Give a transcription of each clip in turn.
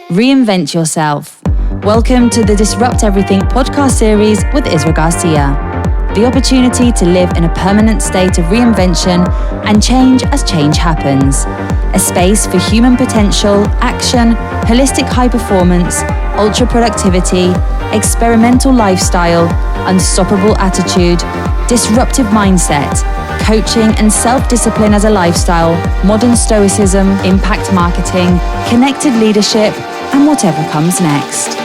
Reinvent yourself. Welcome to the Disrupt Everything podcast series with Isra García. The opportunity to live in a permanent state of reinvention and change as change happens. A space for human potential, action, holistic high performance, ultra productivity, experimental lifestyle, unstoppable attitude, disruptive mindset, coaching and self-discipline as a lifestyle, modern stoicism, impact marketing, connected leadership, and whatever comes next.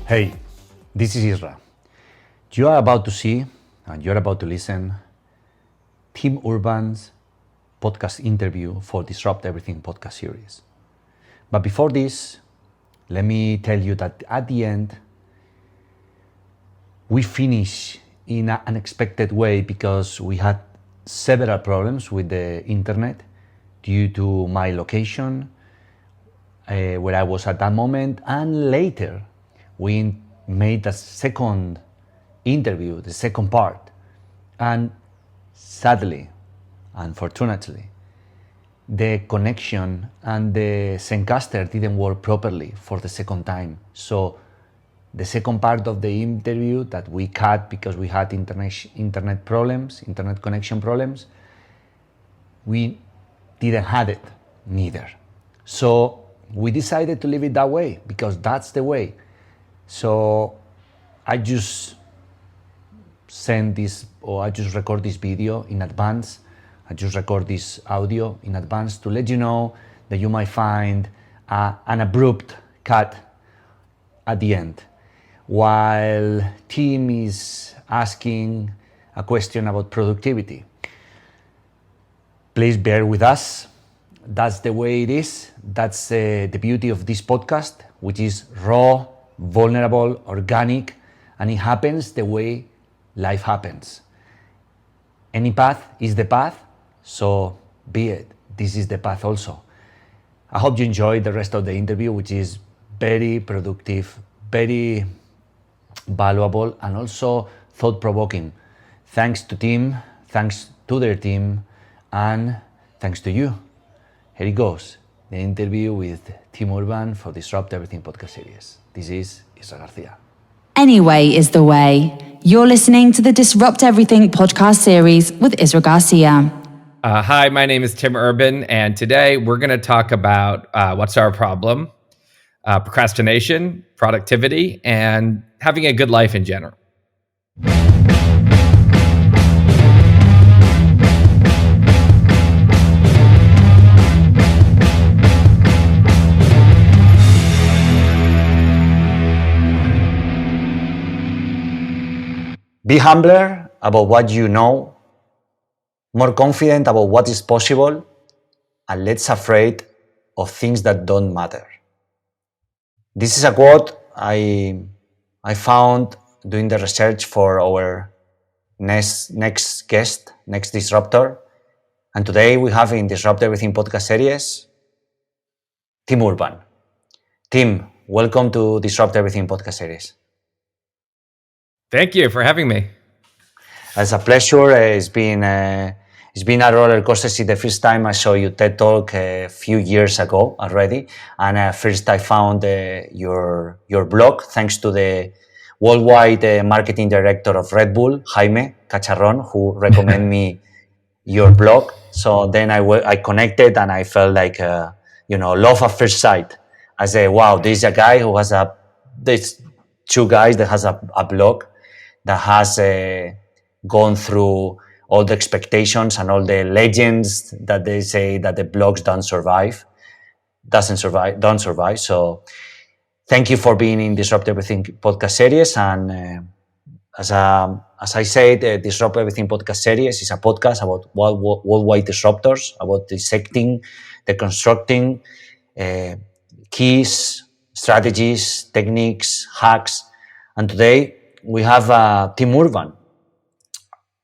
Hey, this is Isra. You are about to see and you're about to listen Tim Urban's podcast interview for Disrupt Everything podcast series. But before this, let me tell you that at the end, we finish in an unexpected way because we had several problems with the internet due to my location, where I was at that moment, and later we made a second interview, the second part, and sadly, unfortunately, the connection and the Zencaster didn't work properly for the second time. So the second part of the interview that we cut because we had internet problems, internet connection problems, we didn't have it neither. So we decided to leave it that way because that's the way. So I just send this, or I just record this video in advance. I just record this audio in advance to let you know that you might find an abrupt cut at the end. While Tim is asking a question about productivity. Please bear with us. That's the way it is. That's the beauty of this podcast, which is raw, vulnerable, organic, and it happens the way life happens. Any path is the path, so be it. This is the path also. I hope you enjoyed the rest of the interview, which is very productive, very valuable, and also thought-provoking. Thanks to Tim, thanks to their team, and thanks to you. Here it goes, the interview with Tim Urban for Disrupt Everything podcast series. This is Isra García. Anyway is the way. You're listening to the Disrupt Everything podcast series with Isra García. Hi, my name is Tim Urban, and today we're going to talk about what's our problem, procrastination, productivity, and having a good life in general. Be humbler about what you know, more confident about what is possible, and less afraid of things that don't matter. This is a quote I found doing the research for our next guest, next disruptor. And today we have in Disrupt Everything podcast series, Tim Urban. Tim, welcome to Disrupt Everything podcast series. Thank you for having me. It's a pleasure. It's been a roller coaster since the first time I saw you TED Talk a few years ago already. And first I found your blog, thanks to the worldwide marketing director of Red Bull, Jaime Cacharron, who recommended me your blog. So then I connected and I felt like, love at first sight. I said, wow, this is a guy who has there's two guys that has a blog that has gone through all the expectations and all the legends that they say that the blogs don't survive. So thank you for being in Disrupt Everything podcast series. And as I said, Disrupt Everything podcast series is a podcast about worldwide disruptors, about dissecting, deconstructing keys, strategies, techniques, hacks. And today we have Tim Urban.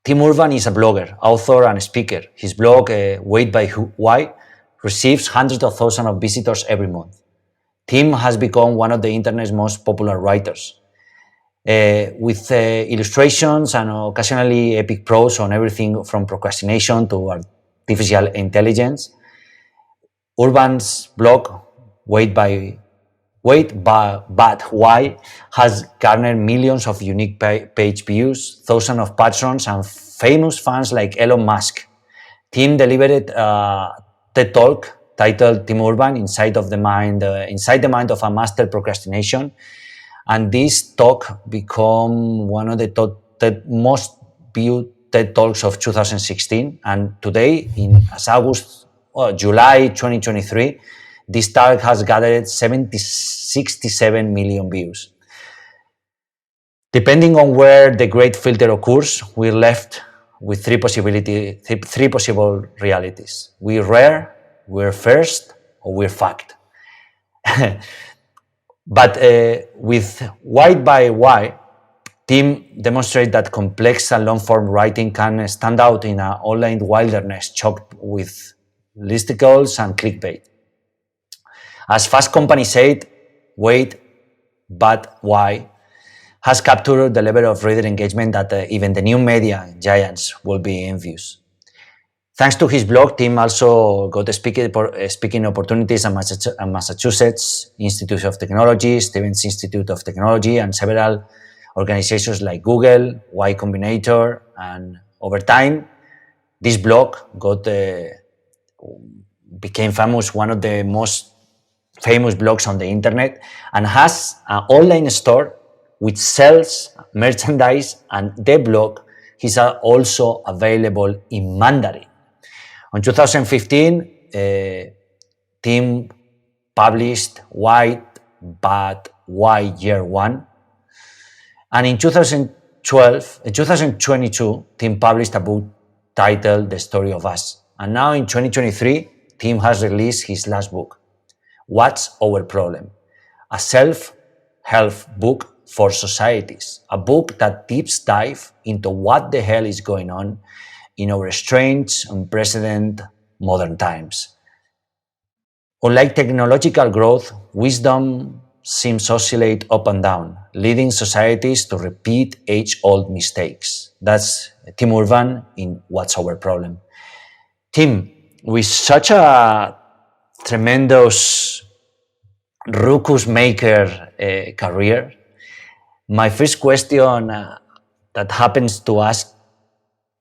Tim Urban is a blogger, author, and speaker. His blog, Wait by Why, receives hundreds of thousands of visitors every month. Tim has become one of the internet's most popular writers, with illustrations and occasionally epic prose on everything from procrastination to artificial intelligence. Urban's blog, But Why, has garnered millions of unique page views, thousands of patrons, and famous fans like Elon Musk. Tim delivered a TED Talk titled Tim Urban, Inside the Mind of a Master Procrastination. And this talk became one of the most viewed TED Talks of 2016. And today, July 2023, this talk has gathered 67 million views. Depending on where the great filter occurs, we're left with three possible realities. We're rare, we're first, or we're fact. But with Why, Tim demonstrates that complex and long-form writing can stand out in an online wilderness choked with listicles and clickbait. As Fast Company said, But Why has captured the level of reader engagement that even the new media giants will be envious. Thanks to his blog, Tim also got speaking opportunities at Massachusetts Institute of Technology, Stevens Institute of Technology, and several organizations like Google, Y Combinator, and over time, this blog became famous, one of the most famous blogs on the internet, and has an online store which sells merchandise, and the blog is also available in Mandarin. In 2015, Tim published But Why Year 1. And in 2022, Tim published a book titled The Story of Us. And now in 2023, Tim has released his last book, What's Our Problem? A self-help book for societies, a book that deeps dive into what the hell is going on in our strange, unprecedented modern times. Unlike technological growth, wisdom seems to oscillate up and down, leading societies to repeat age-old mistakes. That's Tim Urban in What's Our Problem? Tim, with such a tremendous ruckus maker career, my first question that happens to ask,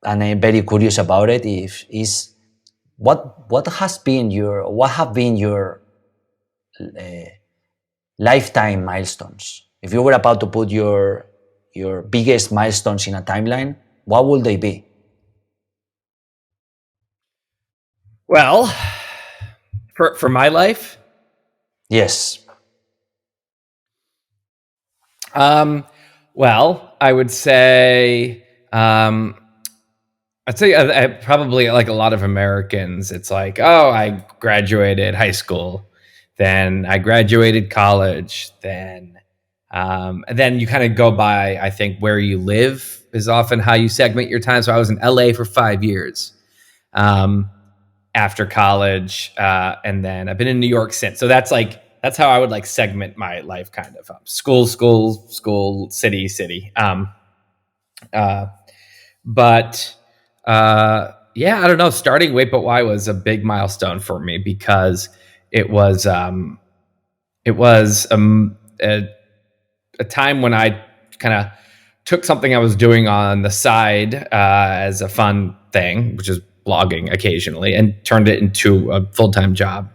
and I'm very curious about it, is what have been your lifetime milestones? If you were about to put your biggest milestones in a timeline, what would they be? Well, for my life, yes. Well, I would say, I probably, like a lot of Americans, it's like, oh, I graduated high school, then I graduated college, then you kind of go by, I think, where you live is often how you segment your time. So I was in LA for 5 years after college, and then I've been in New York since. So that's how I would like segment my life, kind of school, city. But yeah, I don't know. Starting Wait But Why was a big milestone for me because it was a time when I kind of took something I was doing on the side as a fun thing, which is blogging occasionally, and turned it into a full-time job.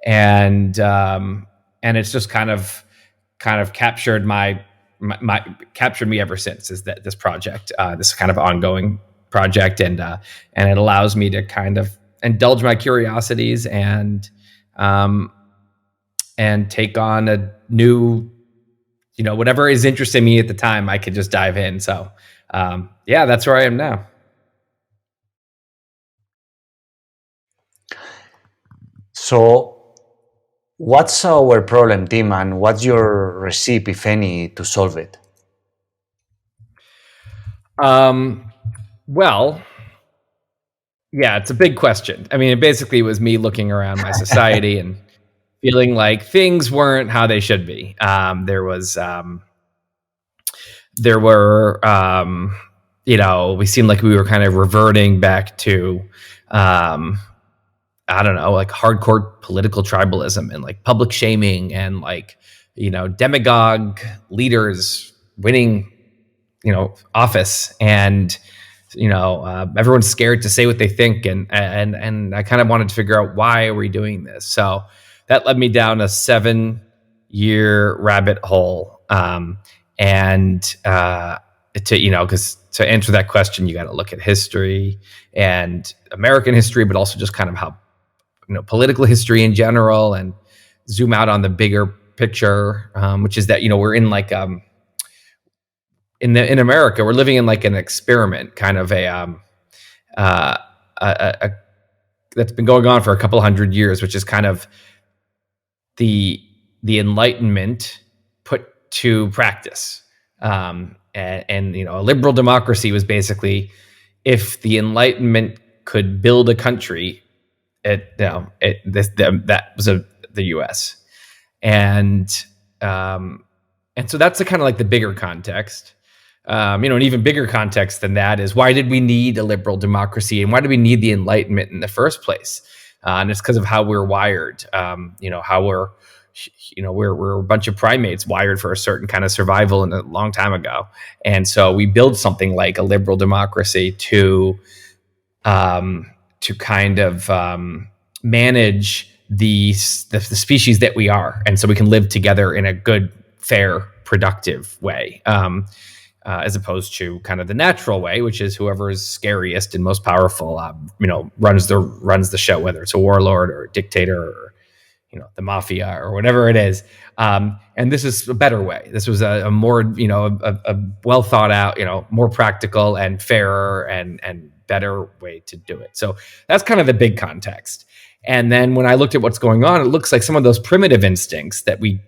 And it's just kind of captured captured me ever since, is that this project, this kind of ongoing project, and it allows me to kind of indulge my curiosities and take on a new, whatever is interesting me at the time, I could just dive in. So yeah, that's where I am now. So what's our problem, Tim, and what's your recipe, if any, to solve it? Well, yeah, it's a big question. I mean, it basically was me looking around my society and feeling like things weren't how they should be. We seemed like we were kind of reverting back to I don't know, like hardcore political tribalism and like public shaming and like, demagogue leaders winning, office, and everyone's scared to say what they think, and I kind of wanted to figure out, why are we doing this? So that led me down a 7-year rabbit hole, because to answer that question, you got to look at history and American history, but also just kind of how political history in general, and zoom out on the bigger picture, which is that we're in like in America, we're living in like an experiment, kind of a that's been going on for a couple hundred years, which is kind of the Enlightenment put to practice. And a liberal democracy was basically, if the Enlightenment could build a country, that was the U.S. And so that's the kind of like the bigger context. An even bigger context than that is, why did we need a liberal democracy, and why do we need the Enlightenment in the first place? And it's because of how we're wired. How we're a bunch of primates wired for a certain kind of survival a long time ago, and so we build something like a liberal democracy to kind of manage the species that we are, and so we can live together in a good, fair, productive way, as opposed to kind of the natural way, which is whoever is scariest and most powerful, runs the show, whether it's a warlord or a dictator or the mafia or whatever it is. And this is a better way. This was a more a well thought out, more practical and fairer and better way to do it. So that's kind of the big context. And then when I looked at what's going on, it looks like some of those primitive instincts that we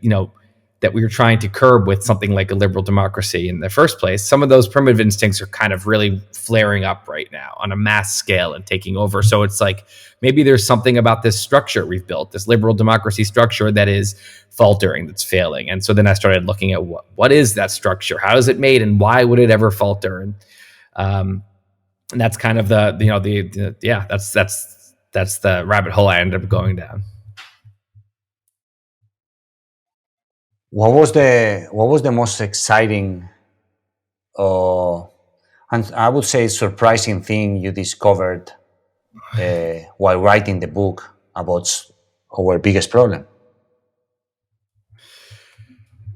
were trying to curb with something like a liberal democracy in the first place, some of those primitive instincts are kind of really flaring up right now on a mass scale and taking over. So it's like, maybe there's something about this structure we've built, this liberal democracy structure, that is faltering, that's failing. And so then I started looking at what is that structure? How is it made? And why would it ever falter? And that's kind of that's the rabbit hole I ended up going down. What was the most exciting, and I would say surprising thing you discovered while writing the book about our biggest problem?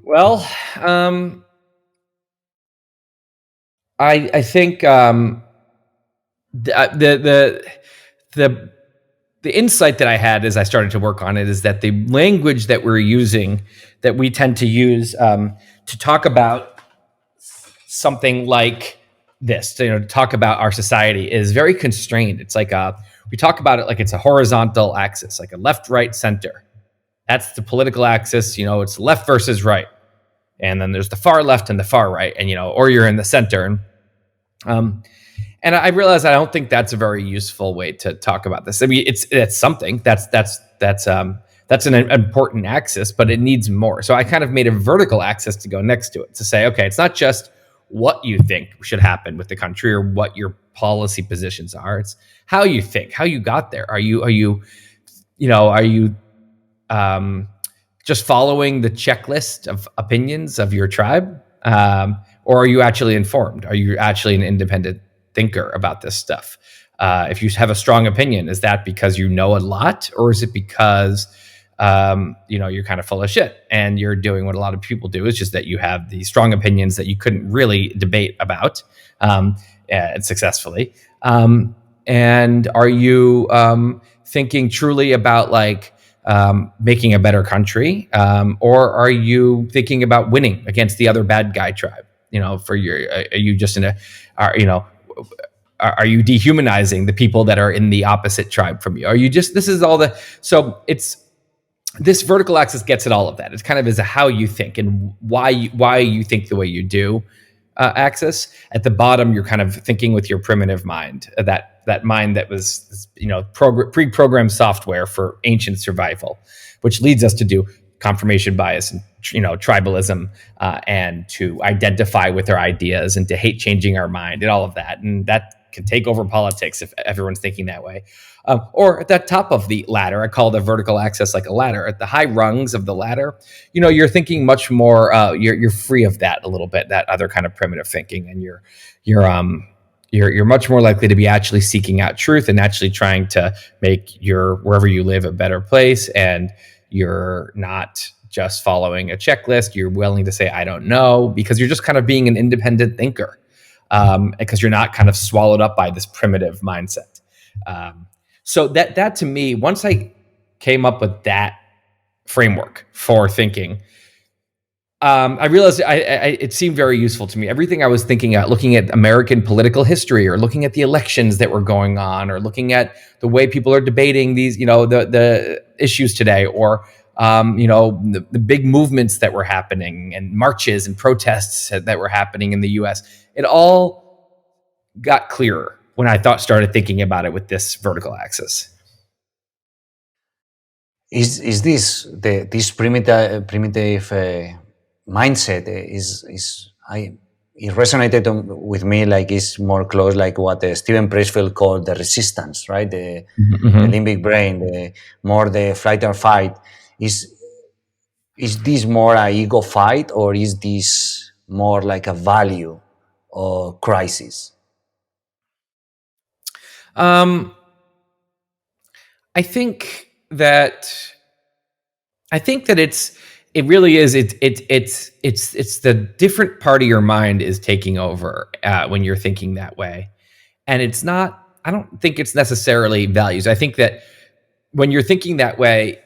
Well, I think the insight that I had as I started to work on it is that the language that we're using, that we tend to use to talk about something like this, to talk about our society, is very constrained. It's like we talk about it like it's a horizontal axis, like a left, right, center. That's the political axis. It's left versus right, and then there's the far left and the far right, and or you're in the center. And I realized I don't think that's a very useful way to talk about this. I mean, it's something that's an important axis, but it needs more. So I kind of made a vertical axis to go next to it, to say, okay, it's not just what you think should happen with the country or what your policy positions are. It's how you think, how you got there. Are you just following the checklist of opinions of your tribe, or are you actually informed? Are you actually an independent thinker about this stuff? If you have a strong opinion, is that because you know a lot, or is it because you're kind of full of shit and you're doing what a lot of people do? It's just that you have these strong opinions that you couldn't really debate about and successfully. And are you thinking truly about like making a better country, or are you thinking about winning against the other bad guy tribe? Are you just are you dehumanizing the people that are in the opposite tribe from you? Are you just, so it's, this vertical axis gets at all of that. It's kind of is a how you think and why you think the way you do axis. At the bottom, you're kind of thinking with your primitive mind, that mind that was, pre-programmed software for ancient survival, which leads us to do confirmation bias and tribalism, and to identify with our ideas and to hate changing our mind and all of that. And can take over politics if everyone's thinking that way. Or at the top of the ladder, I call the vertical axis like a ladder. At the high rungs of the ladder, you're thinking much more. You're free of that a little bit, that other kind of primitive thinking, and you're much more likely to be actually seeking out truth and actually trying to make your wherever you live a better place. And you're not just following a checklist. You're willing to say, I don't know, because you're just kind of being an independent thinker, because you're not kind of swallowed up by this primitive mindset. So that to me, once I came up with that framework for thinking, I realized it seemed very useful to me. Everything I was thinking at, looking at American political history, or looking at the elections that were going on, or looking at the way people are debating these, the issues today, or the big movements that were happening, and marches and protests that were happening in the U.S. It all got clearer when I started thinking about it with this vertical axis. Is this this primitive mindset it resonated with me, like it's more close like what Steven Pressfield called the resistance, right? The limbic brain, the flight or fight. Is this more a ego fight, or is this more like a value or crisis? I think that it really is. It's the different part of your mind is taking over when you're thinking that way, and it's not. I don't think it's necessarily values. I think that when you're thinking that way,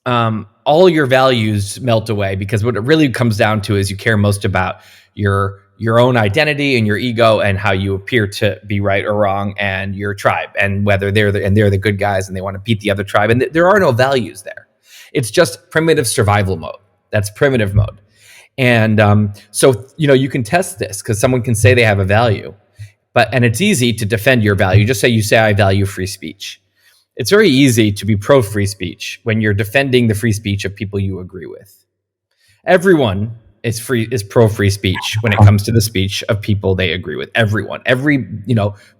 all your values melt away, because what it really comes down to is you care most about your own identity and your ego, and how you appear to be right or wrong, and your tribe, and whether they're the good guys and they want to beat the other tribe, and there are no values there. It's just primitive survival mode. That's primitive mode. And so you can test this, because someone can say they have a value, and it's easy to defend your value. Just say you say, I value free speech. It's very easy to be pro-free speech when you're defending the free speech of people you agree with. Everyone is pro-free speech when it comes to the speech of people they agree with. Everyone, every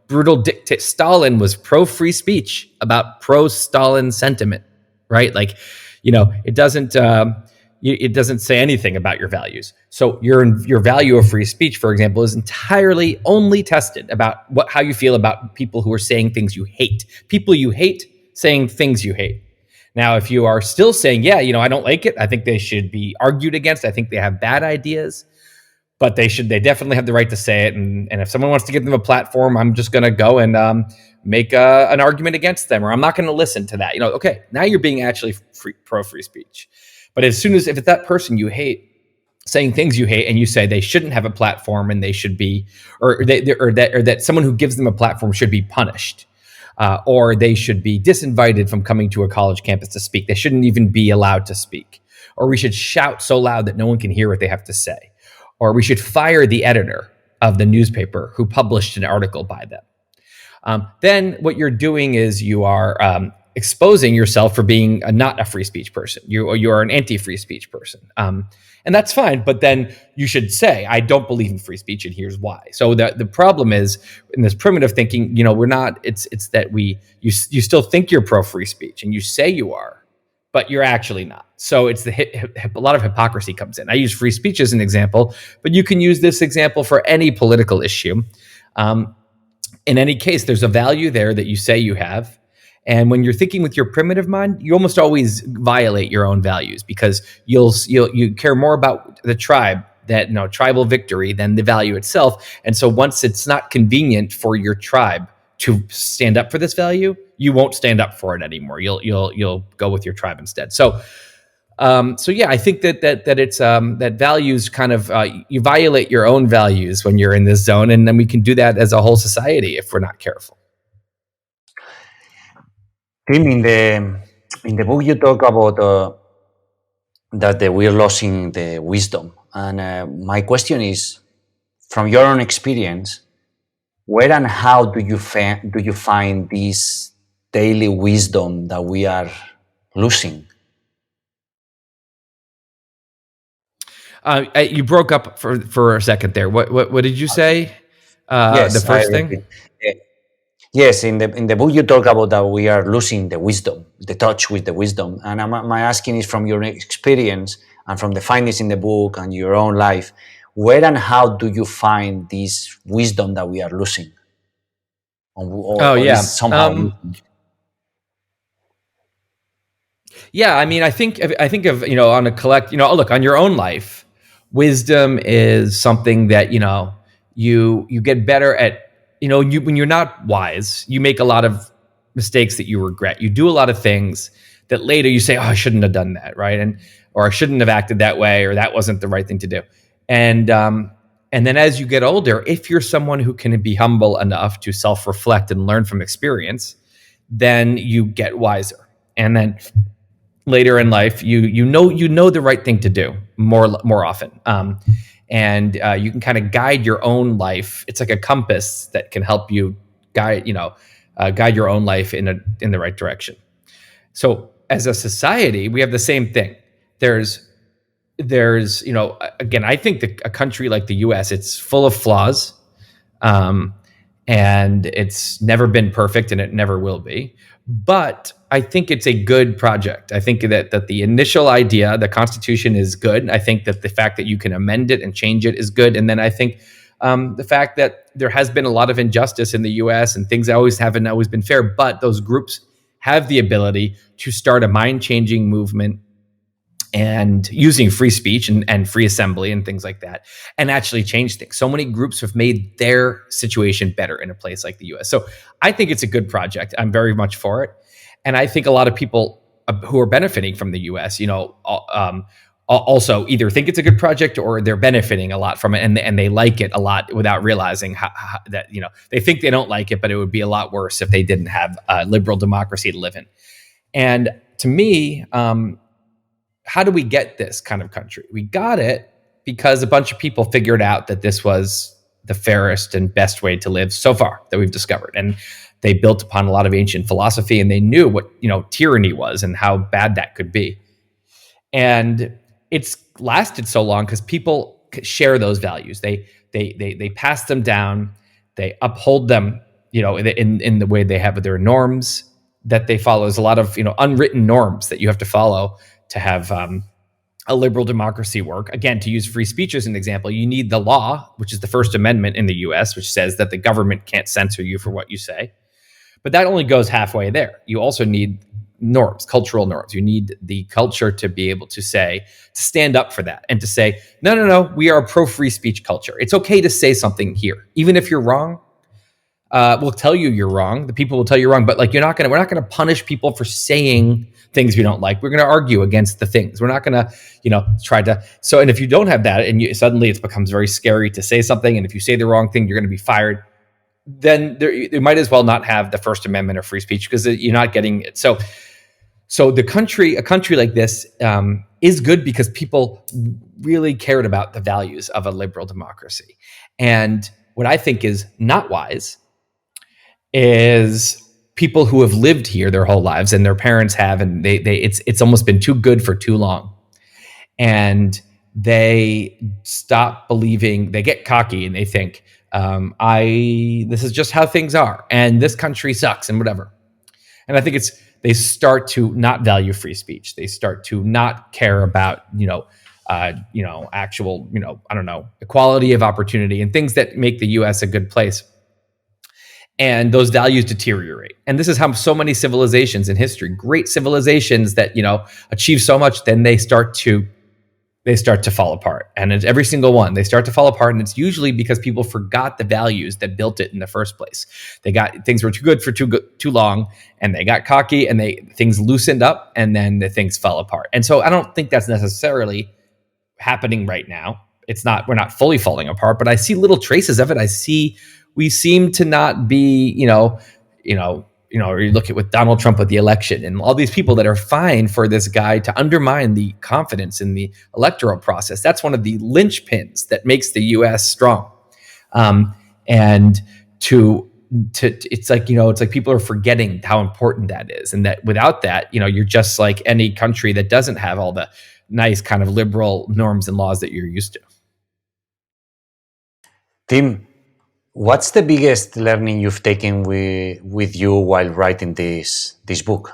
brutal dictator. Stalin was pro-free speech about pro-Stalin sentiment, right? Like, it doesn't say anything about your values. So your value of free speech, for example, is entirely only tested about how you feel about people who are saying things you hate. People you hate saying things you hate. Now, if you are still saying, yeah, I don't like it, I think they should be argued against, I think they have bad ideas, but they definitely have the right to say it. And if someone wants to give them a platform, I'm just going to go and make an argument against them, or I'm not going to listen to that. Okay, now you're being actually pro-free speech. But if it's that person you hate saying things you hate, and you say they shouldn't have a platform, and they should be, or that someone who gives them a platform should be punished, or they should be disinvited from coming to a college campus to speak. They shouldn't even be allowed to speak. Or we should shout so loud that no one can hear what they have to say. Or we should fire the editor of the newspaper who published an article by them. Then what you're doing is you are exposing yourself for being not a free speech person. You are an anti-free speech person. And that's fine, but then you should say, I don't believe in free speech, and here's why. So the problem is, in this primitive thinking, we're not, it's that you still think you're pro-free speech, and you say you are, but you're actually not. So it's a lot of hypocrisy comes in. I use free speech as an example, but you can use this example for any political issue. In any case, there's a value there that you say you have. And when you're thinking with your primitive mind, you almost always violate your own values, because you care more about the tribe, tribal victory, than the value itself. And so once it's not convenient for your tribe to stand up for this value, you won't stand up for it anymore. You'll go with your tribe instead. So yeah, I think that it's that values kind of you violate your own values when you're in this zone, and then we can do that as a whole society if we're not careful. Tim, in the book you talk about that we're losing the wisdom, and my question is, from your own experience, where and how do you find this daily wisdom that we are losing? You broke up for a second there. What did you say? Yes, The I first thing. agree. Yes, in the book you talk about that we are losing the wisdom, the touch with the wisdom. And my asking is from your experience and from the findings in the book and your own life, where and how do you find this wisdom that we are losing, Oh or is yeah. somehow losing? Yeah, I mean, I think of, on a collect, look, on your own life, wisdom is something that, you get better at, when you're not wise, you make a lot of mistakes that you regret. You do a lot of things that later you say, oh, I shouldn't have done that, right? Or I shouldn't have acted that way, or that wasn't the right thing to do. And then as you get older, if you're someone who can be humble enough to self-reflect and learn from experience, then you get wiser. And then later in life, you know the right thing to do more often, and you can kind of guide your own life. It's like a compass that can help you guide your own life in the right direction. So as a society, we have the same thing. There's again, I think a country like the U.S., it's full of flaws. Um, and it's never been perfect and it never will be. But I think it's a good project. I think that the initial idea, the Constitution, is good. I think that the fact that you can amend it and change it is good. And then I think the fact that there has been a lot of injustice in the U.S. and things haven't always been fair, but those groups have the ability to start a mind-changing movement and using free speech and free assembly and things like that, and actually change things. So many groups have made their situation better in a place like the US. So I think it's a good project. I'm very much for it. And I think a lot of people who are benefiting from the US, also either think it's a good project or they're benefiting a lot from it, and they like it a lot without realizing that, they think they don't like it, but it would be a lot worse if they didn't have a liberal democracy to live in. And to me, how do we get this kind of country? We got it because a bunch of people figured out that this was the fairest and best way to live so far that we've discovered. And they built upon a lot of ancient philosophy, and they knew what, tyranny was and how bad that could be. And it's lasted so long because people share those values. They pass them down, they uphold them, in the way they have their norms that they follow. There's a lot of, unwritten norms that you have to follow to have a liberal democracy work. Again, to use free speech as an example, you need the law, which is the First Amendment in the US, which says that the government can't censor you for what you say. But that only goes halfway there. You also need norms, cultural norms. You need the culture to be able to stand up for that and to say, no, we are a pro-free speech culture. It's okay to say something here. Even if you're wrong, we'll tell you you're wrong. The people will tell you you're wrong, but we're not going to punish people for saying things we don't like. We're going to argue against the things. We're not going to, try to. So, and if you don't have that, and suddenly it becomes very scary to say something, and if you say the wrong thing, you're going to be fired. Then you might as well not have the First Amendment or free speech, because you're not getting it. So a country like this is good because people really cared about the values of a liberal democracy. And what I think is not wise is people who have lived here their whole lives, and their parents have, and it's almost been too good for too long, and they stop believing. They get cocky and they think, this is just how things are, and this country sucks and whatever. And I think they start to not value free speech. They start to not care about actual equality of opportunity and things that make the U.S. a good place. And those values deteriorate. And this is how so many civilizations in history, great civilizations that, achieve so much, then they start to fall apart. And it's every single one, they start to fall apart. And it's usually because people forgot the values that built it in the first place. Things were too good for too long, and they got cocky, and things loosened up, and then the things fell apart. And so I don't think that's necessarily happening right now. We're not fully falling apart, but I see little traces of it. We seem to not be, or you look at with Donald Trump with the election and all these people that are fine for this guy to undermine the confidence in the electoral process. That's one of the linchpins that makes the U.S. strong. It's like people are forgetting how important that is, and that without that, you're just like any country that doesn't have all the nice kind of liberal norms and laws that you're used to. Tim, What's the biggest learning you've taken with you while writing this book?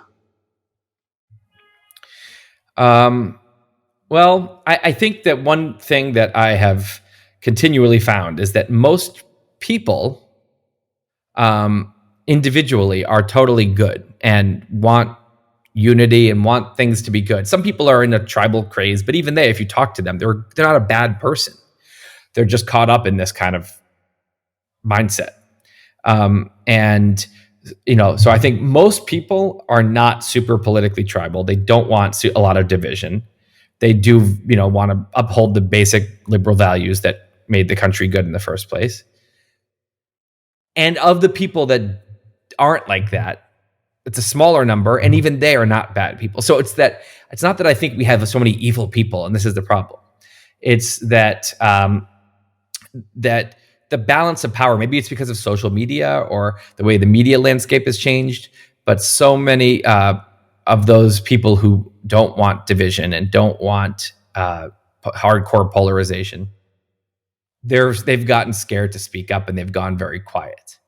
Well, I think that one thing that I have continually found is that most people individually are totally good and want unity and want things to be good. Some people are in a tribal craze, but even they, if you talk to them, they're not a bad person. They're just caught up in this kind of mindset. And so I think most people are not super politically tribal. They don't want a lot of division. They do, want to uphold the basic liberal values that made the country good in the first place. And of the people that aren't like that, it's a smaller number, and even they are not bad people. So it's not that I think we have so many evil people, and this is the problem. It's that that the balance of power, maybe it's because of social media or the way the media landscape has changed, but so many of those people who don't want division and don't want hardcore polarization, they've gotten scared to speak up, and they've gone very quiet.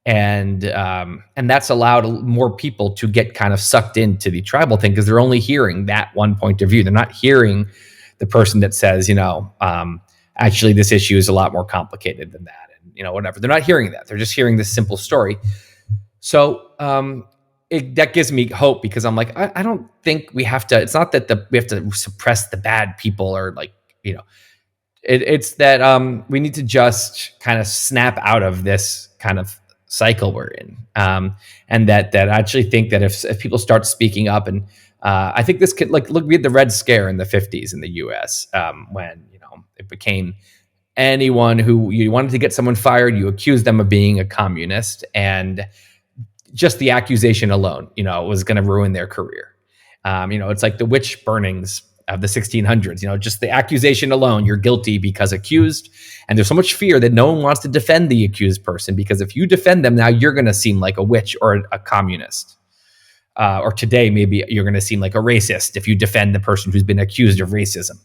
And that's allowed more people to get kind of sucked into the tribal thing, because they're only hearing that one point of view. They're not hearing the person that says, actually, this issue is a lot more complicated than that, and whatever. They're not hearing that. They're just hearing this simple story. So that gives me hope, because I'm like, I don't think we have to. It's not that we have to suppress the bad people, or it's that we need to just kind of snap out of this kind of cycle we're in, and that I actually think that if people start speaking up, and I think this could, look, we had the Red Scare in the 50s in the U.S. When it became anyone who you wanted to get someone fired, you accused them of being a communist, and just the accusation alone, was going to ruin their career. It's like the witch burnings of the 1600s. Just the accusation alone, you're guilty because accused, and there's so much fear that no one wants to defend the accused person, because if you defend them now, you're going to seem like a witch or a communist. Or today, maybe you're going to seem like a racist if you defend the person who's been accused of racism.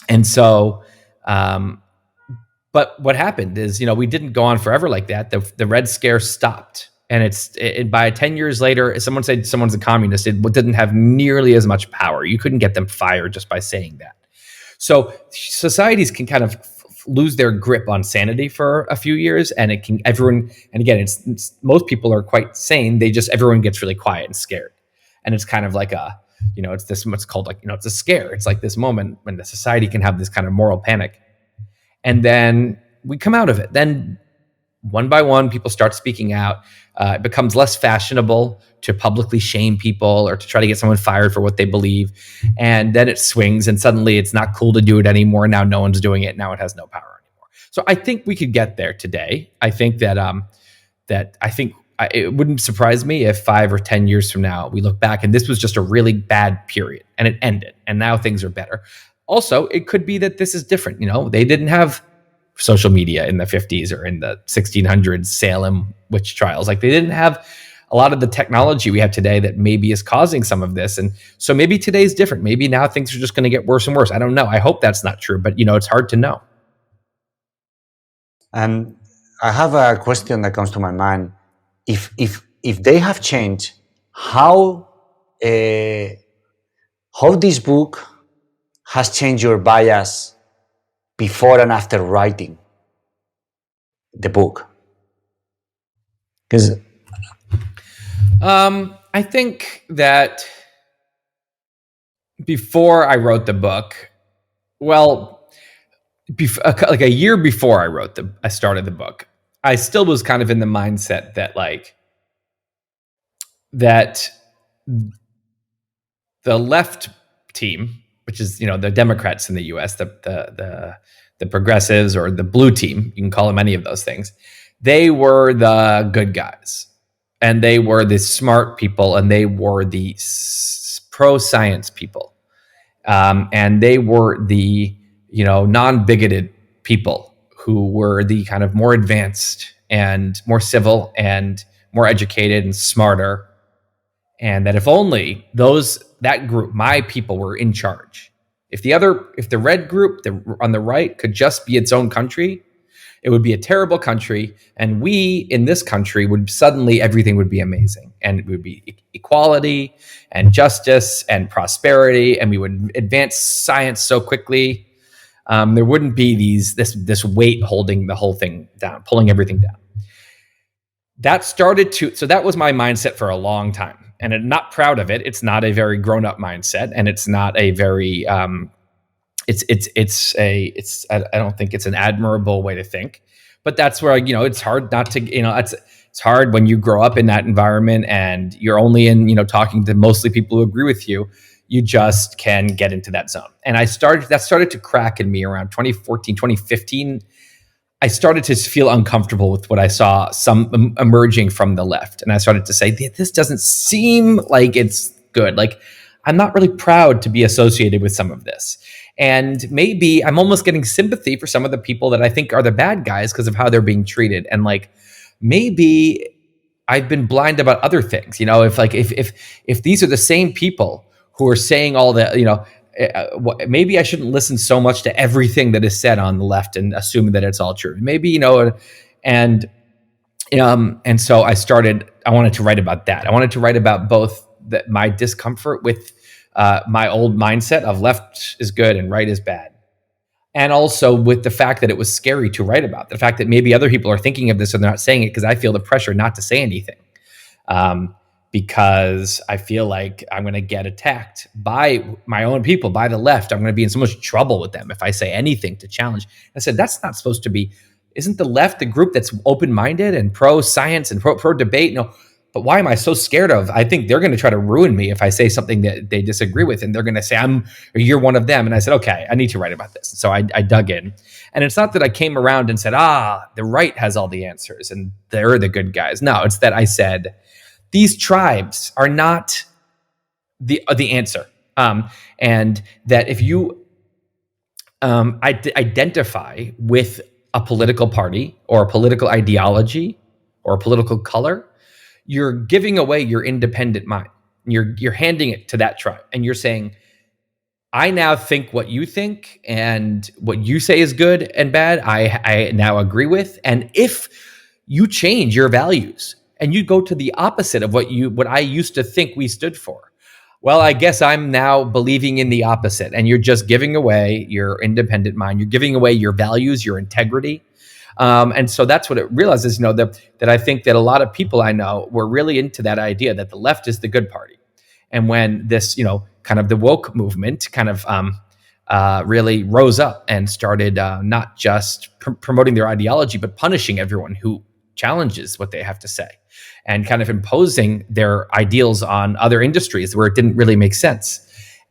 And so, but what happened is, we didn't go on forever like that. The Red Scare stopped. And by 10 years later, if someone said someone's a communist, it didn't have nearly as much power. You couldn't get them fired just by saying that. So societies can kind of lose their grip on sanity for a few years, and everyone, and again, it's most people are quite sane. Everyone gets really quiet and scared. And it's kind of like it's this, what's called it's a scare. It's like this moment when the society can have this kind of moral panic. And then we come out of it. Then one by one, people start speaking out. It becomes less fashionable to publicly shame people or to try to get someone fired for what they believe. And then it swings, and suddenly it's not cool to do it anymore. Now no one's doing it. Now it has no power anymore. So I think we could get there today. I think it wouldn't surprise me if 5 or 10 years from now, we look back and this was just a really bad period and it ended, and now things are better. Also, it could be that this is different. They didn't have social media in the 50s or in the 1600s Salem witch trials. Like, they didn't have a lot of the technology we have today that maybe is causing some of this. And so maybe today's different. Maybe now things are just going to get worse and worse. I don't know. I hope that's not true, but it's hard to know. And I have a question that comes to my mind. If they have changed, how this book has changed your bias before and after writing the book? Because I think that before I wrote the book, like a year before I started the book, I still was kind of in the mindset that the left team, which is the Democrats in the U.S., the progressives, or the blue team, you can call them any of those things, they were the good guys, and they were the smart people, and they were the pro-science people, and they were the non-bigoted people who were the kind of more advanced and more civil and more educated and smarter. And that if only that group, my people, were in charge. If the red group on the right could just be its own country, it would be a terrible country, and we in this country would suddenly, everything would be amazing, and it would be equality and justice and prosperity, and we would advance science so quickly. There wouldn't be this weight holding the whole thing down, pulling everything down. So that was my mindset for a long time, and I'm not proud of it. It's not a very grown-up mindset, and it's not a very I don't think it's an admirable way to think, but that's where it's hard not to, it's hard when you grow up in that environment and you're only in, talking to mostly people who agree with you. You just can get into that zone. And that started to crack in me around 2014, 2015. I started to feel uncomfortable with what I saw some emerging from the left. And I started to say, this doesn't seem like it's good. Like, I'm not really proud to be associated with some of this. And maybe I'm almost getting sympathy for some of the people that I think are the bad guys because of how they're being treated. And like, maybe I've been blind about other things. If these are the same people who are saying all the, maybe I shouldn't listen so much to everything that is said on the left and assume that it's all true. Maybe, and so I wanted to write about that. I wanted to write about both my discomfort with my old mindset of left is good and right is bad. And also with the fact that it was scary to write about, the fact that maybe other people are thinking of this and they're not saying it because I feel the pressure not to say anything. Because I feel like I'm going to get attacked by my own people, by the left. I'm going to be in so much trouble with them if I say anything to challenge. I said, that's not supposed to be, isn't the left the group that's open-minded and pro-science and pro-debate? No. But why am I so scared of? I think they're going to try to ruin me if I say something that they disagree with, and they're going to say you're one of them. And I said, okay, I need to write about this. So I dug in, and it's not that I came around and said, the right has all the answers and they're the good guys. No, it's that I said these tribes are not the answer, and that if you identify with a political party or a political ideology or a political color, you're giving away your independent mind. You're handing it to that tribe, and you're saying, I now think what you think, and what you say is good and bad, I now agree with. And if you change your values and you go to the opposite of what I used to think we stood for, well, I guess I'm now believing in the opposite. And you're just giving away your independent mind. You're giving away your values, your integrity. And so that's what it realizes, that I think that a lot of people I know were really into that idea that the left is the good party. And when this, kind of the woke movement kind of really rose up and started not just promoting their ideology, but punishing everyone who challenges what they have to say, and kind of imposing their ideals on other industries where it didn't really make sense.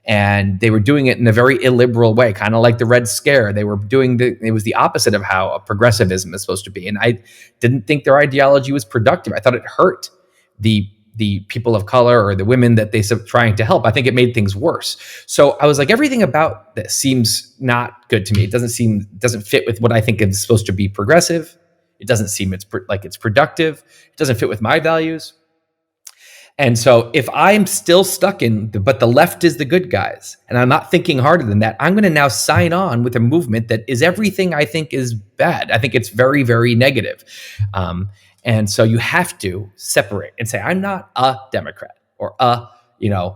And they were doing it in a very illiberal way, kind of like the Red Scare. They were it was the opposite of how progressivism is supposed to be. And I didn't think their ideology was productive. I thought it hurt the people of color or the women that they were trying to help. I think it made things worse. So I was like, everything about this seems not good to me. It doesn't fit with what I think is supposed to be progressive. It doesn't seem like it's productive. It doesn't fit with my values. And so if I'm still stuck but the left is the good guys, and I'm not thinking harder than that, I'm going to now sign on with a movement that is everything I think is bad. I think it's very, very negative. And so you have to separate and say, I'm not a Democrat or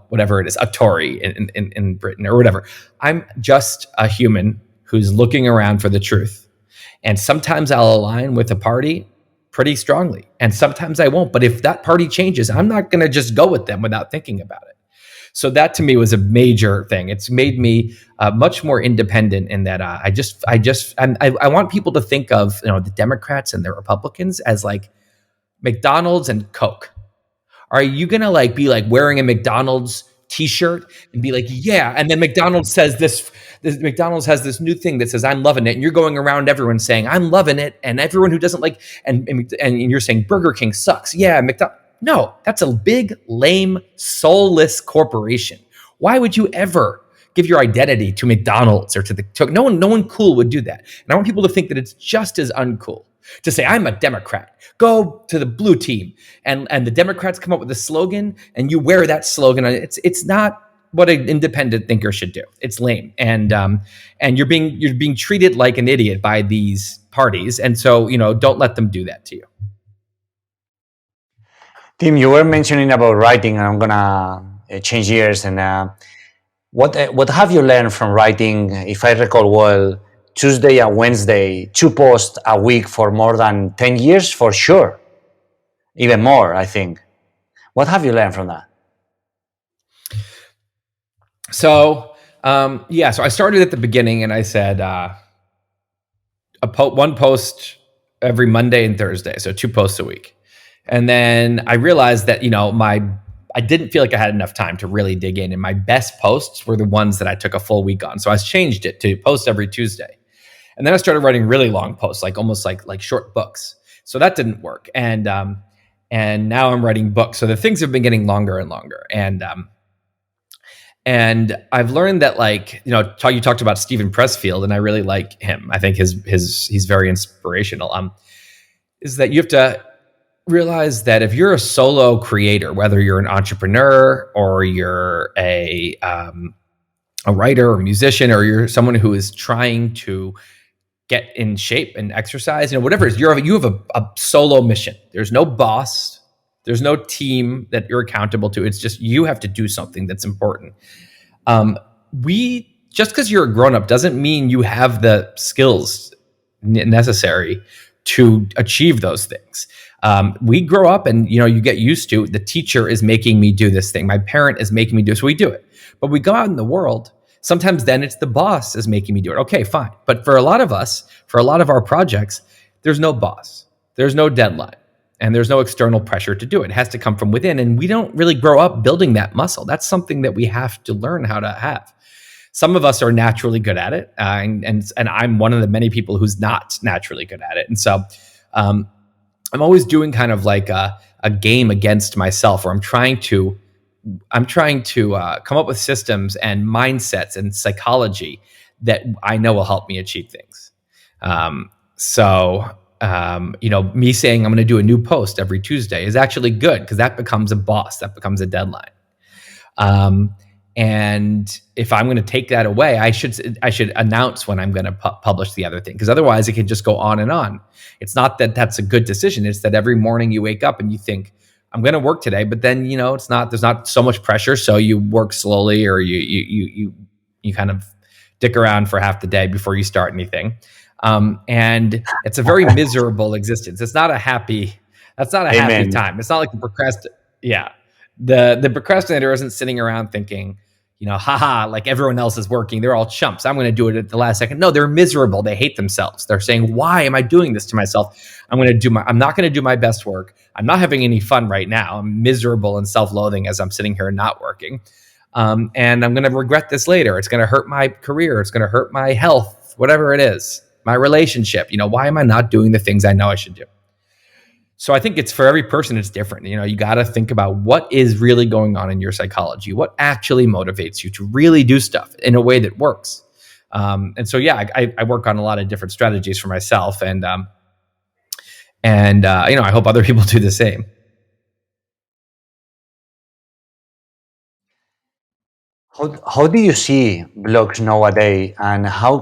whatever it is, a Tory in Britain or whatever. I'm just a human who's looking around for the truth. And sometimes I'll align with a party pretty strongly, and sometimes I won't. But if that party changes, I'm not going to just go with them without thinking about it. So that to me was a major thing. It's made me much more independent in that I want people to think of the Democrats and the Republicans as like McDonald's and Coke. Are you going to be wearing a McDonald's t-shirt and be like, yeah, and then McDonald's says this McDonald's has this new thing that says I'm loving it, and you're going around everyone saying I'm loving it, and everyone who doesn't like and you're saying Burger King sucks. Yeah, no, that's a big, lame, soulless corporation. Why would you ever give your identity to McDonald's or to no one cool would do that. And I want people to think that it's just as uncool to say, I'm a Democrat. Go to the blue team. And the Democrats come up with a slogan and you wear that slogan. It's not what an independent thinker should do. It's lame, and you're being treated like an idiot by these parties, and so don't let them do that to you. Tim, you were mentioning about writing, and I'm gonna change gears. And what have you learned from writing? If I recall well, Tuesday and Wednesday, 2 posts a week for more than 10 years, for sure, even more, I think. What have you learned from that? So so I started at the beginning, and I said one post every Monday and Thursday, so 2 posts a week. And then I realized that I didn't feel like I had enough time to really dig in, and my best posts were the ones that I took a full week on. So I changed it to post every Tuesday, and then I started writing really long posts, like almost like short books. So that didn't work, and now I'm writing books. So the things have been getting longer and longer, and I've learned that, you talked about Stephen Pressfield, and I really like him. I think he's very inspirational. Is that you have to realize that if you're a solo creator, whether you're an entrepreneur or you're a writer or musician, or you're someone who is trying to get in shape and exercise, whatever it is, you have a solo mission. There's no boss. There's no team that you're accountable to. It's just you have to do something that's important. Just because you're a grown-up doesn't mean you have the skills necessary to achieve those things. We grow up, and you get used to, the teacher is making me do this thing, my parent is making me do it, so we do it. But we go out in the world, sometimes then it's the boss is making me do it. Okay, fine. But for a lot of us, for a lot of our projects, there's no boss, there's no deadline, and there's no external pressure to do it. It has to come from within, and we don't really grow up building that muscle. That's something that we have to learn how to have. Some of us are naturally good at it, and I'm one of the many people who's not naturally good at it. And so I'm always doing kind of like a game against myself, where I'm trying to come up with systems and mindsets and psychology that I know will help me achieve things. Me saying I'm going to do a new post every Tuesday is actually good, because that becomes a boss, that becomes a deadline. And if I'm going to take that away, I should announce when I'm going to publish the other thing, because otherwise it can just go on and on. It's not that that's a good decision. It's that every morning you wake up and you think, I'm going to work today, but then there's not so much pressure, so you work slowly, or you kind of dick around for half the day before you start anything. And it's a very miserable existence. It's not a happy. That's not a Amen. Happy time. It's not like the procrastinator isn't sitting around thinking, haha, like everyone else is working, they're all chumps, I'm going to do it at the last second. No, they're miserable. They hate themselves. They're saying, why am I doing this to myself? I'm not going to do my best work. I'm not having any fun right now. I'm miserable and self-loathing as I'm sitting here not working. And I'm going to regret this later. It's going to hurt my career. It's going to hurt my health, whatever it is, my relationship. Why am I not doing the things I know I should do? So I think it's for every person, it's different. You got to think about what is really going on in your psychology, what actually motivates you to really do stuff in a way that works. I work on a lot of different strategies for myself, and I hope other people do the same. How do you see blogs nowadays, and how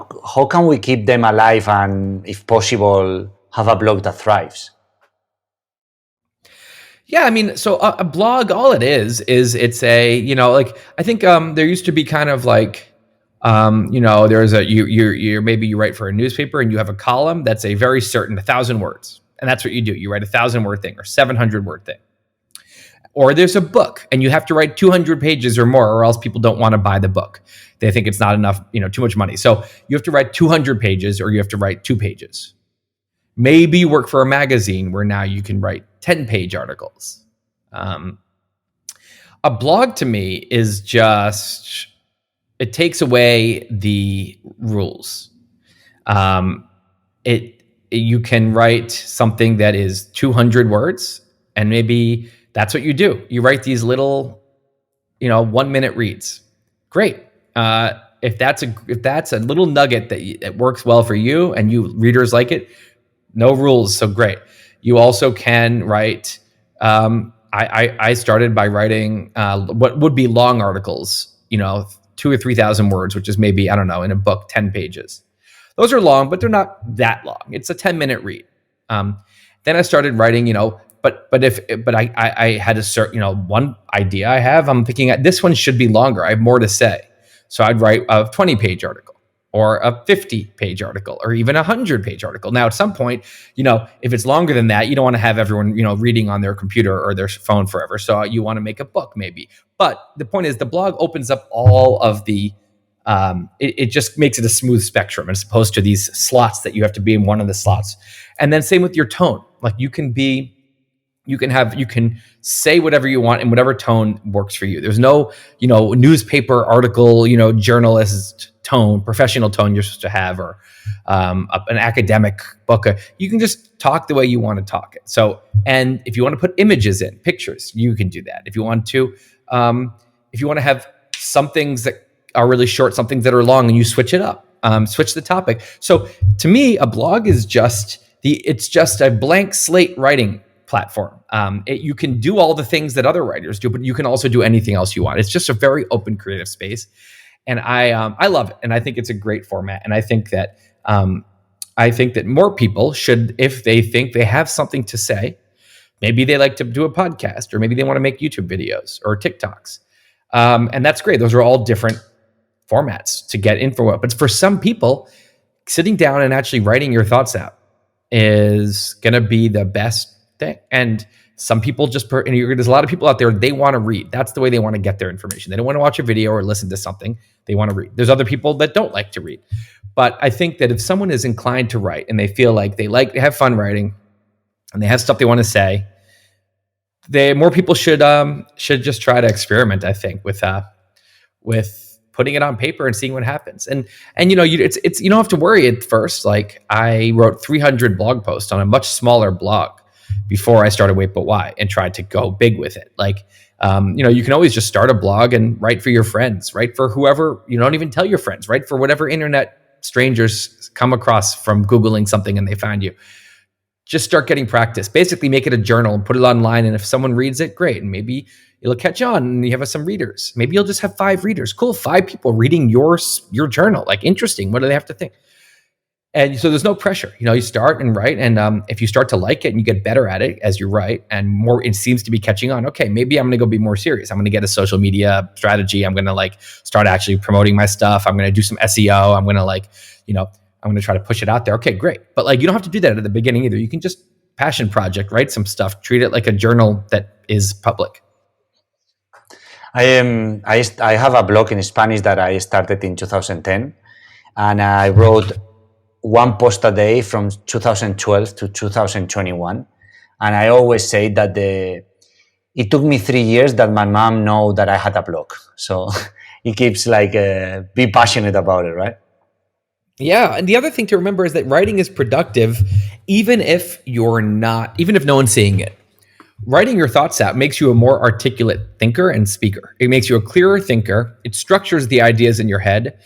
can we keep them alive, and if possible, have a blog that thrives? Yeah, so a blog, all it is it's a, I think there used to be kind of like, there's maybe you write for a newspaper and you have a column that's a very certain 1,000 words. And that's what you do. You write 1,000-word thing or 700-word thing. Or there's a book and you have to write 200 pages or more, or else people don't want to buy the book. They think it's not enough, too much money. So you have to write 200 pages or you have to write 2 pages. Maybe you work for a magazine where now you can write 10-page articles. A blog to me is just, it takes away the rules. You can write something that is 200 words, and maybe that's what you do. You write these little, 1-minute reads. Great. If that's a little nugget that works well for you and you readers like it, no rules, so great. You also can write. I started by writing what would be long articles 2 or 3,000 words, which is maybe, I don't know, in a book, 10 pages. Those are long, but they're not that long. It's a 10-minute read. Then I started writing, but I had a certain, one idea I have, I'm thinking this one should be longer. I have more to say. So I'd write a 20-page article or a 50-page article or even a 100-page article. Now, at some point, if it's longer than that, you don't want to have everyone, reading on their computer or their phone forever. So you want to make a book maybe. But the point is the blog opens up all of the, it just makes it a smooth spectrum as opposed to these slots that you have to be in one of the slots. And then same with your tone. Like you can say whatever you want in whatever tone works for you. There's no, newspaper article, journalist tone, professional tone you're supposed to have, or an academic book. You can just talk the way you want to talk it. So, and if you want to put images in, pictures, you can do that. If you want to have some things that are really short, some things that are long, and you switch it up, switch the topic. So to me, a blog is it's just a blank slate writing platform. You can do all the things that other writers do, but you can also do anything else you want. It's just a very open creative space. And I love it. And I think it's a great format. And I think that more people should, if they think they have something to say, maybe they like to do a podcast, or maybe they want to make YouTube videos or TikToks. And that's great. Those are all different formats to get info. But for some people, sitting down and actually writing your thoughts out is going to be the best thing. And some people there's a lot of people out there, they want to read. That's the way they want to get their information. They don't want to watch a video or listen to something. They want to read. There's other people that don't like to read. But I think that if someone is inclined to write and they feel like they have fun writing and they have stuff they want to say, more people should just try to experiment, I think, with putting it on paper and seeing what happens. And you don't have to worry at first. Like I wrote 300 blog posts on a much smaller blog before I started Wait But Why and tried to go big with it. Like, you can always just start a blog and write for your friends, write for whoever, you don't even tell your friends, write for whatever internet strangers come across from Googling something and they find you. Just start getting practice. Basically make it a journal and put it online. And if someone reads it, great. And maybe it'll catch on and you have some readers. Maybe you'll just have 5 readers. Cool. 5 people reading your journal. Like interesting. What do they have to think? And so there's no pressure. You start and write. And if you start to like it and you get better at it as you write and more, it seems to be catching on. Okay, maybe I'm going to go be more serious. I'm going to get a social media strategy. I'm going to start actually promoting my stuff. I'm going to do some SEO. I'm going to I'm going to try to push it out there. Okay, great. But you don't have to do that at the beginning either. You can just passion project, write some stuff, treat it like a journal that is public. I have a blog in Spanish that I started in 2010, and I wrote one post a day from 2012 to 2021. And I always say that it took me 3 years that my mom know that I had a blog. So it keeps be passionate about it, right? Yeah. And the other thing to remember is that writing is productive, even if no one's seeing it. Writing your thoughts out makes you a more articulate thinker and speaker. It makes you a clearer thinker. It structures the ideas in your head,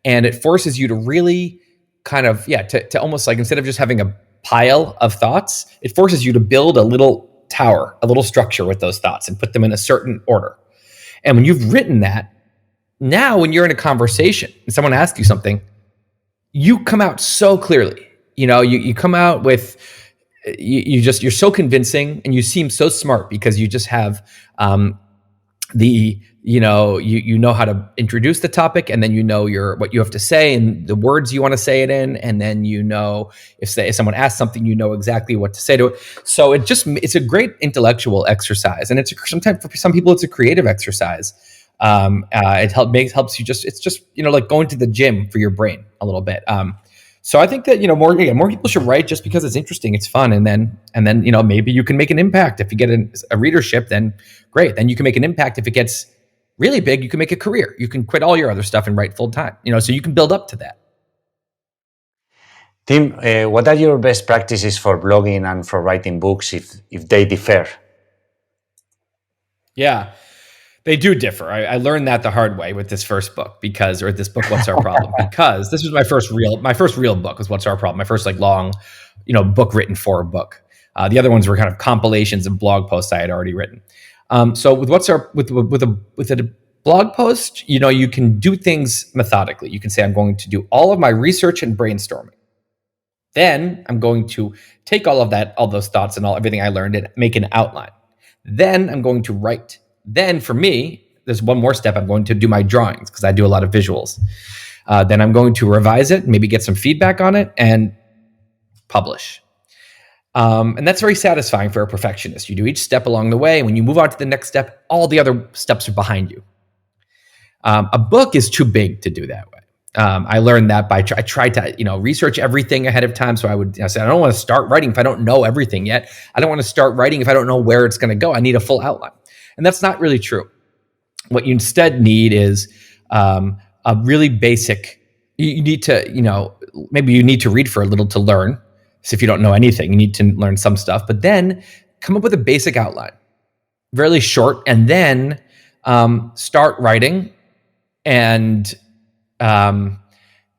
and it forces you to really to almost instead of just having a pile of thoughts, it forces you to build a little tower, a little structure with those thoughts and put them in a certain order. And when you've written that, now when you're in a conversation and someone asks you something, you come out so clearly. You come out with, you're so convincing and you seem so smart because you just have you know how to introduce the topic, and then what you have to say and the words you want to say it in, and then if someone asks something, you know exactly what to say to it. So it's a great intellectual exercise, and sometimes for some people it's a creative exercise. It helps you it's just like going to the gym for your brain a little bit. So I think that more people should write just because it's interesting, it's fun, and then maybe you can make an impact if you get a readership. Then great, then you can make an impact. If it gets really big, you can make a career. You can quit all your other stuff and write full time. So you can build up to that. Tim, what are your best practices for blogging and for writing books if they differ? Yeah. They do differ. I learned that the hard way with this first book this book, What's Our Problem? Because this was my first real book was What's Our Problem? My first long, book written for a book. The other ones were kind of compilations of blog posts I had already written. So with blog post, you can do things methodically. You can say, I'm going to do all of my research and brainstorming. Then I'm going to take all those thoughts and everything I learned and make an outline. Then I'm going to write. Then for me, there's one more step. I'm going to do my drawings because I do a lot of visuals. Then I'm going to revise it, maybe get some feedback on it, and publish. And that's very satisfying for a perfectionist. You do each step along the way. And when you move on to the next step, all the other steps are behind you. A book is too big to do that way. I learned that I tried to, research everything ahead of time. So I said, I don't want to start writing if I don't know everything yet. I don't want to start writing if I don't know where it's going to go. I need a full outline. And that's not really true. What you instead need is a really basic, you need to, maybe you need to read for a little to learn. So if you don't know anything, you need to learn some stuff, but then come up with a basic outline, really short, and then start writing and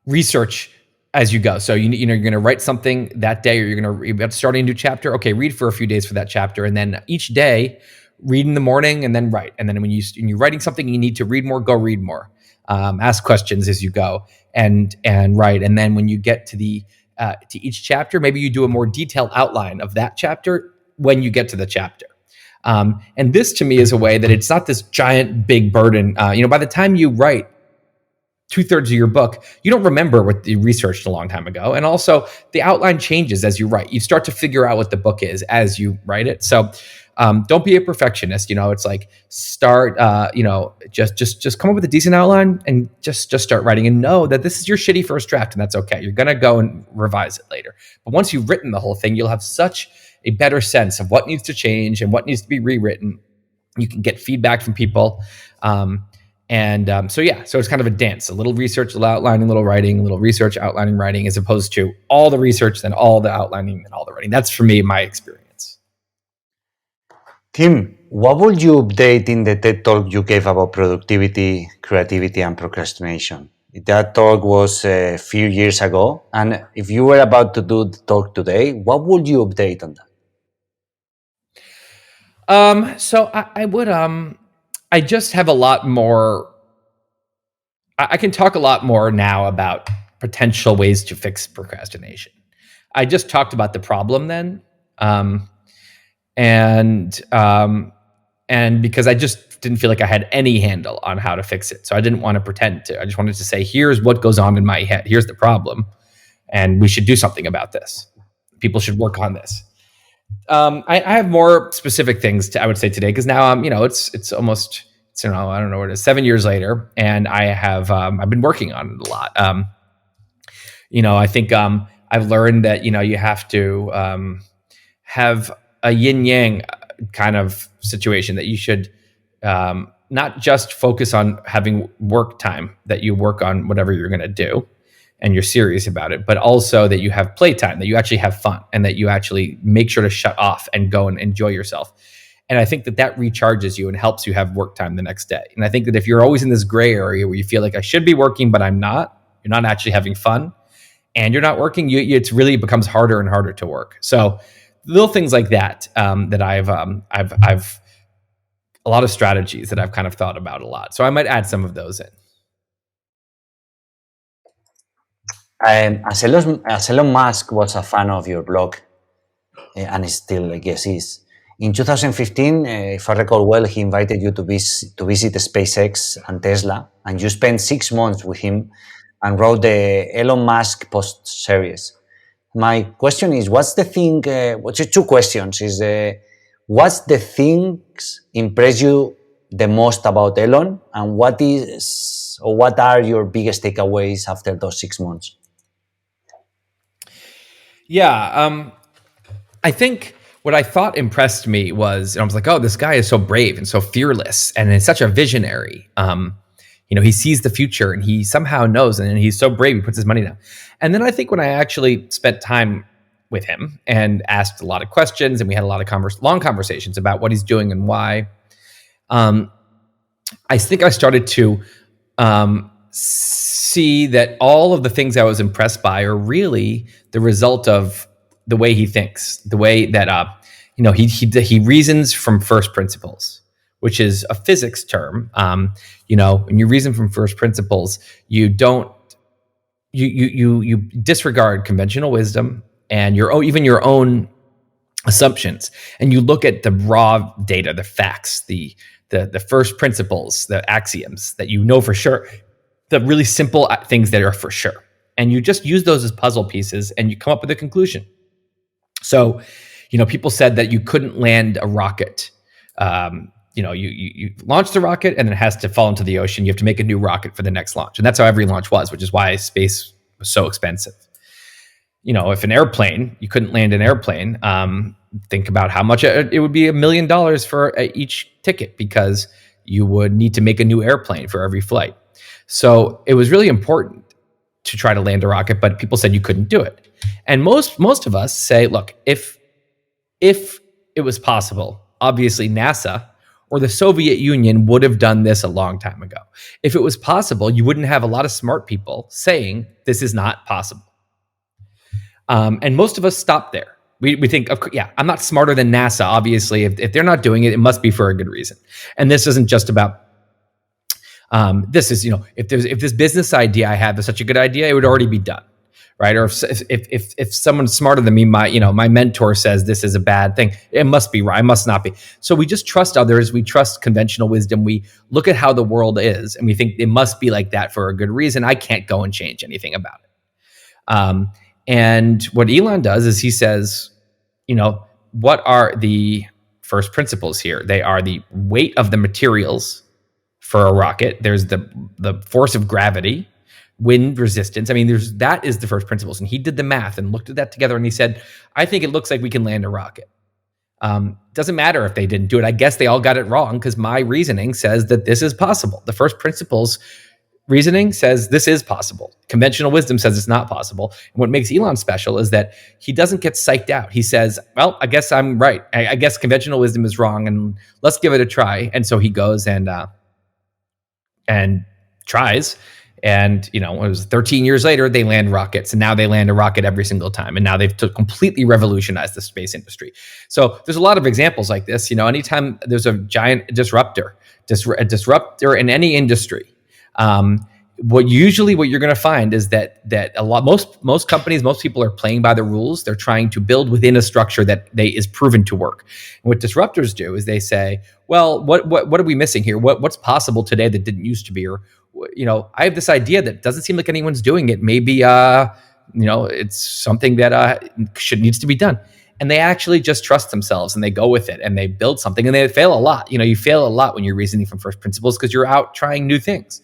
research as you go. So you're going to write something that day, or you're about to start a new chapter. Okay, read for a few days for that chapter, and then each day read in the morning and then write. And then when you're writing something, you need to read more. Go read more. Ask questions as you go and write. And then when you get to to each chapter, maybe you do a more detailed outline of that chapter when you get to the chapter. And this to me is a way that it's not this giant big burden. By the time you write 2/3 of your book, you don't remember what you researched a long time ago. And also the outline changes as you write. You start to figure out what the book is as you write it. So don't be a perfectionist. It's like start, just come up with a decent outline and just start writing, and know that this is your shitty first draft, and that's okay. You're going to go and revise it later. But once you've written the whole thing, you'll have such a better sense of what needs to change and what needs to be rewritten. You can get feedback from people. So it's kind of a dance, a little research, a little outlining, a little writing, a little research, outlining, writing, as opposed to all the research, then all the outlining, and all the writing. That's, for me, my experience. Tim, what would you update in the TED Talk you gave about productivity, creativity, and procrastination? That talk was a few years ago. And if you were about to do the talk today, what would you update on that? So I would, I just have a lot more, I can talk a lot more now about potential ways to fix procrastination. I just talked about the problem then. And because I just didn't feel like I had any handle on how to fix it. So I didn't want to pretend to. I just wanted to say, here's what goes on in my head. Here's the problem. And we should do something about this. People should work on this. I have more specific things I would say today, because now it's almost, I don't know what it is, 7 years later, and I've been working on it a lot. I think I've learned that you have to have a yin yang kind of situation, that you should not just focus on having work time, that you work on whatever you're going to do and you're serious about it, but also that you have playtime, that you actually have fun, and that you actually make sure to shut off and go and enjoy yourself. And I think that recharges you and helps you have work time the next day. And I think that if you're always in this gray area where you feel like I should be working, but I'm not, you're not actually having fun, and you're not working, it really becomes harder and harder to work. So little things like that, that I've a lot of strategies that I've kind of thought about a lot. So I might add some of those in. As Elon Musk was a fan of your blog, and still, I guess, is. In 2015, if I recall well, he invited you to visit SpaceX and Tesla, and you spent 6 months with him and wrote the Elon Musk post series. My question is, two questions. What's the things impress you the most about Elon, and what are your biggest takeaways after those 6 months? Yeah, I think what I thought impressed me was, I was like, oh, this guy is so brave and so fearless, and is such a visionary. He sees the future, and he somehow knows, and he's so brave, he puts his money down. And then I think when I actually spent time with him and asked a lot of questions, and we had a lot of long conversations about what he's doing and why, I think I started to see that all of the things I was impressed by are really the result of the way he thinks, the way that he reasons from first principles, which is a physics term. When you reason from first principles, you don't you disregard conventional wisdom and even your own assumptions, and you look at the raw data, the facts, the first principles, the axioms that you know for sure, the really simple things that are for sure, and you just use those as puzzle pieces, and you come up with a conclusion. So, people said that you couldn't land a rocket. You launch the rocket and it has to fall into the ocean. You have to make a new rocket for the next launch, and that's how every launch was, which is why space was so expensive. If an airplane, you couldn't land an airplane, think about how much it would be $1 million for each ticket, because you would need to make a new airplane for every flight. So it was really important to try to land a rocket, but people said you couldn't do it. And most of us say, look, if it was possible, obviously NASA or the Soviet Union would have done this a long time ago. If it was possible, you wouldn't have a lot of smart people saying this is not possible. And most of us stop there. We think, I'm not smarter than NASA. Obviously, if they're not doing it, it must be for a good reason. And this isn't just about, this is, if this business idea I have is such a good idea, it would already be done, right? Or if someone's smarter than me, my mentor says this is a bad thing, it must be right, it must not be. So we just trust others, we trust conventional wisdom, we look at how the world is, and we think it must be like that for a good reason. I can't go and change anything about it. And what Elon does is he says, what are the first principles here? They are the weight of the materials for a rocket. There's the force of gravity, wind resistance. That is the first principles. And he did the math and looked at that together, and he said, I think it looks like we can land a rocket. Doesn't matter if they didn't do it. I guess they all got it wrong, because my reasoning says that this is possible. The first principles reasoning says this is possible. Conventional wisdom says it's not possible. And what makes Elon special is that he doesn't get psyched out. He says, well, I guess I'm right. I guess conventional wisdom is wrong, and let's give it a try. And so he goes and tries. And, it was 13 years later, they land rockets, and now they land a rocket every single time. And now they've completely revolutionized the space industry. So there's a lot of examples like this. Anytime there's a giant disruptor in any industry, what you're going to find is that most companies, most people are playing by the rules. They're trying to build within a structure that is proven to work. And what disruptors do is they say, well, what are we missing here? What's possible today that didn't used to be? Or, I have this idea that doesn't seem like anyone's doing it. Maybe, it's something that needs to be done. And they actually just trust themselves, and they go with it, and they build something, and they fail a lot. You fail a lot when you're reasoning from first principles, because you're out trying new things.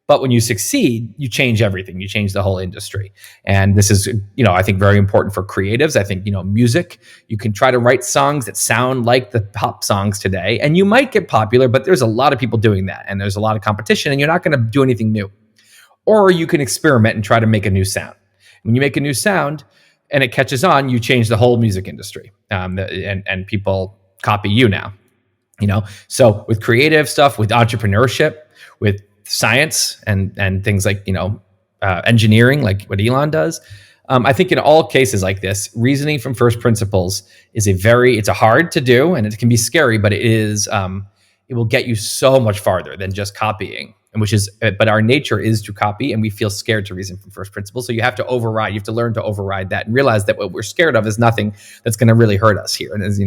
But when you succeed, you change everything. You change the whole industry. And this is, I think very important for creatives. I think, music, you can try to write songs that sound like the pop songs today, and you might get popular, but there's a lot of people doing that, and there's a lot of competition, and you're not going to do anything new. Or you can experiment and try to make a new sound. When you make a new sound and it catches on, you change the whole music industry, and people copy you now. So with creative stuff, with entrepreneurship, with science and things like engineering, like what Elon does, I think in all cases like this, reasoning from first principles is it's a hard to do, and it can be scary, but it will get you so much farther than just copying. But our nature is to copy, and we feel scared to reason from first principles. So you have to learn to override that and realize that what we're scared of is nothing that's going to really hurt us here. And as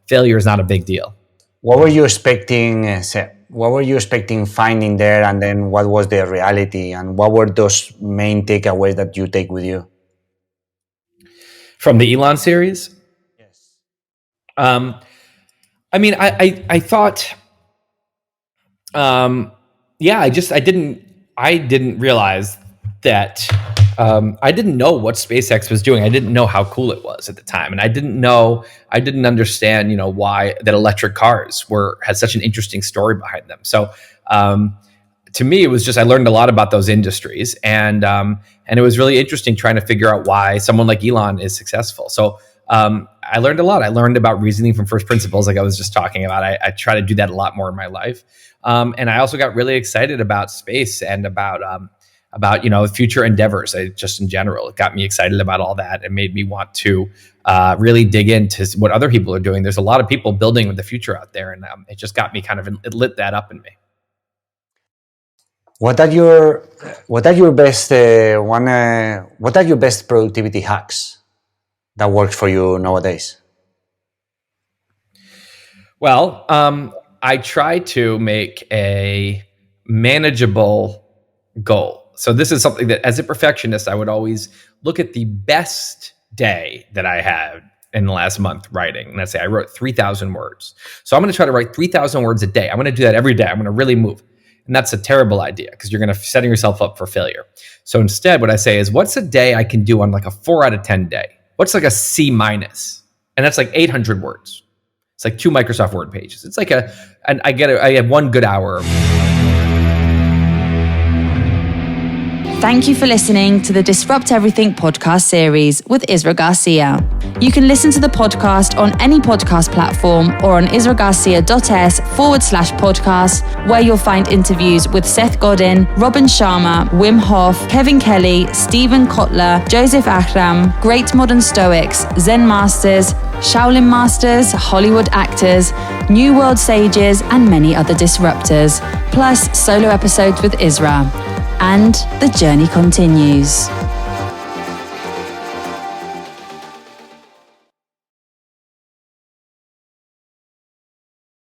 failure is not a big deal. What were you expecting, Seb? What were you expecting finding there, and then what was the reality, and what were those main takeaways that you take with you? From the Elon series? Yes. I thought, I didn't realize that, I didn't know what SpaceX was doing. I didn't know how cool it was at the time. And I didn't understand, why that electric cars had such an interesting story behind them. So, to me, it was just, I learned a lot about those industries, and it was really interesting trying to figure out why someone like Elon is successful. So, I learned a lot. I learned about reasoning from first principles, like I was just talking about. I try to do that a lot more in my life. And I also got really excited about space and about about, future endeavors. Just in general, it got me excited about all that and made me want to really dig into what other people are doing. There's a lot of people building with the future out there, and it just got me it lit that up in me. What are your best productivity hacks that work for you nowadays? Well, I try to make a manageable goal. So this is something that, as a perfectionist, I would always look at the best day that I had in the last month writing. And let's say I wrote 3,000 words. So I'm going to try to write 3,000 words a day. I'm going to do that every day. I'm going to really move. And that's a terrible idea because you're going to setting yourself up for failure. So instead, what I say is, what's a day I can do on like a 4 out of 10 day? What's like a C minus? And that's like 800 words. It's like 2 Microsoft Word pages. It's like I have 1 good hour. Thank you for listening to the Disrupt Everything podcast series with Isra García. You can listen to the podcast on any podcast platform or on isragarcia.s/podcast, where you'll find interviews with Seth Godin, Robin Sharma, Wim Hof, Kevin Kelly, Stephen Kotler, Joseph Ahram, Great Modern Stoics, Zen Masters, Shaolin Masters, Hollywood actors, New World sages, and many other disruptors, plus solo episodes with Isra. And the journey continues.